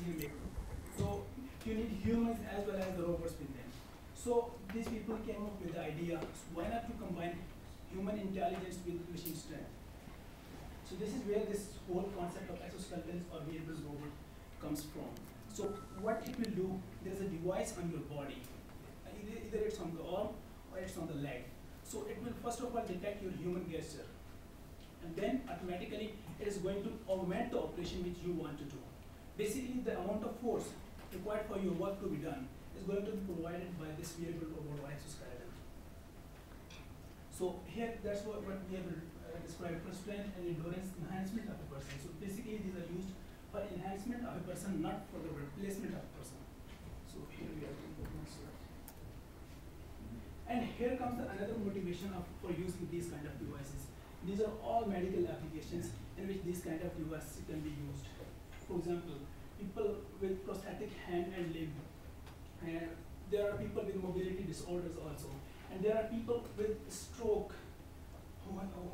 easily make. So you need humans as well as the robots with them. So these people came up with the idea, so why not to combine human intelligence with machine strength? So this is where this whole concept of exoskeletons or wearable robot comes from. So what it will do, there's a device on your body. Either it's on the arm or it's on the leg. So it will first of all detect your human gesture. And then automatically it is going to augment the operation which you want to do. Basically the amount of force required for your work to be done is going to be provided by this wearable robot or exoskeleton. So here that's what we have described for strength and endurance enhancement of a person. So basically these are used for enhancement of a person, not for the replacement of a person. So here we are. And here comes another motivation for using these kind of devices. These are all medical applications in which these kind of devices can be used. For example, people with prosthetic hand and limb. There are people with mobility disorders also. And there are people with stroke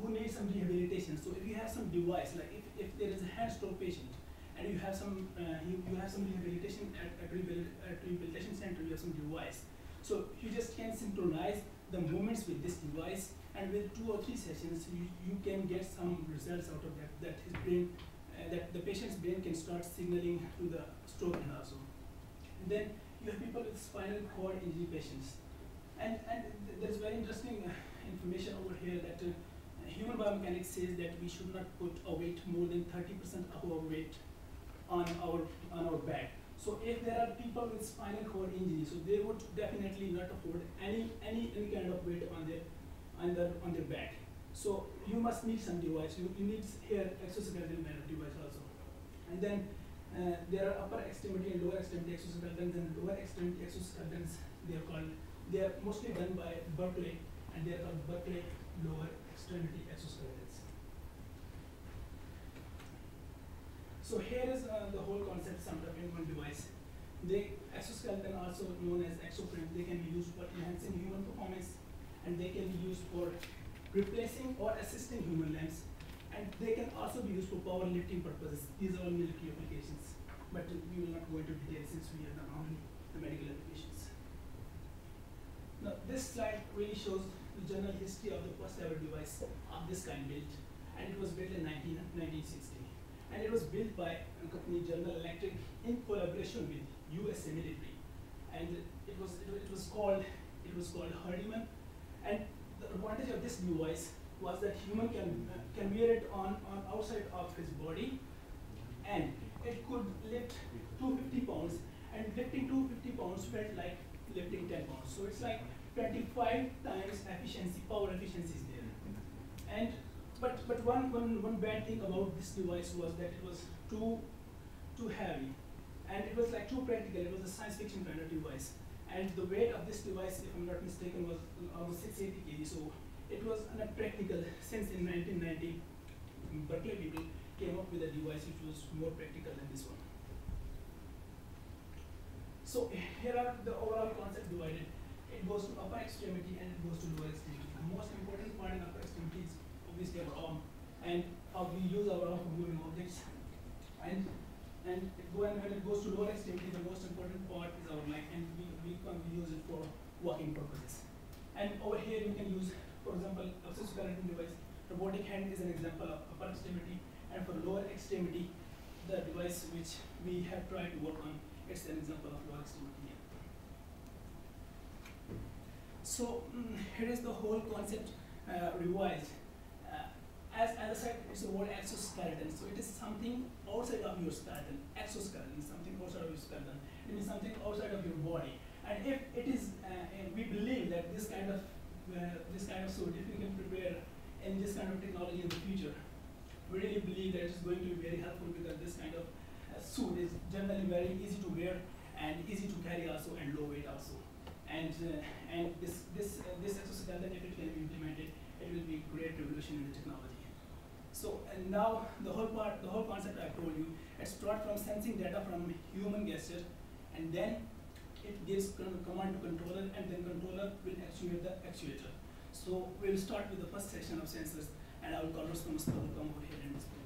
who need some rehabilitation. So if you have some device, like if there is a hand stroke patient, and you have some rehabilitation at rehabilitation center, you have some device. So you just can synchronize the movements with this device, and with 2 or 3 sessions, you can get some results out of that. That his brain, that the patient's brain can start signaling to the stroke and also. And then you have people with spinal cord injury patients, and there's very interesting information over here that human biomechanics says that we should not put a weight more than 30% of our weight on our back. So if there are people with spinal cord injury, so they would definitely not afford any kind of weight on their back. So you must need some device. You need here exoskeleton kind of device also. And then there are upper extremity and lower extremity exoskeletons, and lower extremity exoskeletons they are mostly done by Berkeley, and they are called Berkeley lower extremity exoskeletons. So here is the whole concept summed up in one device. The exoskeleton, also known as exoprint, they can be used for enhancing human performance, and they can be used for replacing or assisting human limbs, and they can also be used for powerlifting purposes. These are all military applications, but we will not go into detail since we are done only the medical applications. Now this slide really shows the general history of the first ever device of this kind built, and it was built in 1960. And it was built by a company, General Electric, in collaboration with USA military. And it was called Hardiman. And the advantage of this device was that human can wear it on outside of his body, and it could lift 250 pounds. And lifting 250 pounds felt like lifting 10 pounds. So it's like 25 times power efficiency is there. And But one bad thing about this device was that it was too heavy, and it was like too practical. It was a science fiction kind of device, and the weight of this device, if I'm not mistaken, was almost 680 kg. So it was not practical. Since in 1990, Berkeley people came up with a device which was more practical than this one. So here are the overall concept divided. It goes to upper extremity and it goes to lower extremity. The most important part in upper extremity is obviously our arm, and how we use our arm for moving objects. And when it goes to lower extremity, the most important part is our leg, and we use it for walking purposes. And over here you can use, for example, exoskeleton device. Robotic hand is an example of upper extremity, and for lower extremity, the device which we have tried to work on, it's an example of lower extremity. So here is the whole concept revised. As I said, it's the word exoskeleton. So it is something outside of your skeleton. Exoskeleton is something outside of your skeleton. It means something outside of your body. And if it is, we believe that this kind of suit, if we can prepare in this kind of technology in the future, we really believe that it's going to be very helpful, because this kind of suit is generally very easy to wear and easy to carry also, and low weight also. And this exoskeleton, if it can be implemented, it will be a great revolution in the technology. So, and now the whole concept I told you, it's brought from sensing data from human gesture, and then it gives command to controller, and then controller will actuate the actuator. So we'll start with the first section of sensors, and I will call Rostam to come over here and display.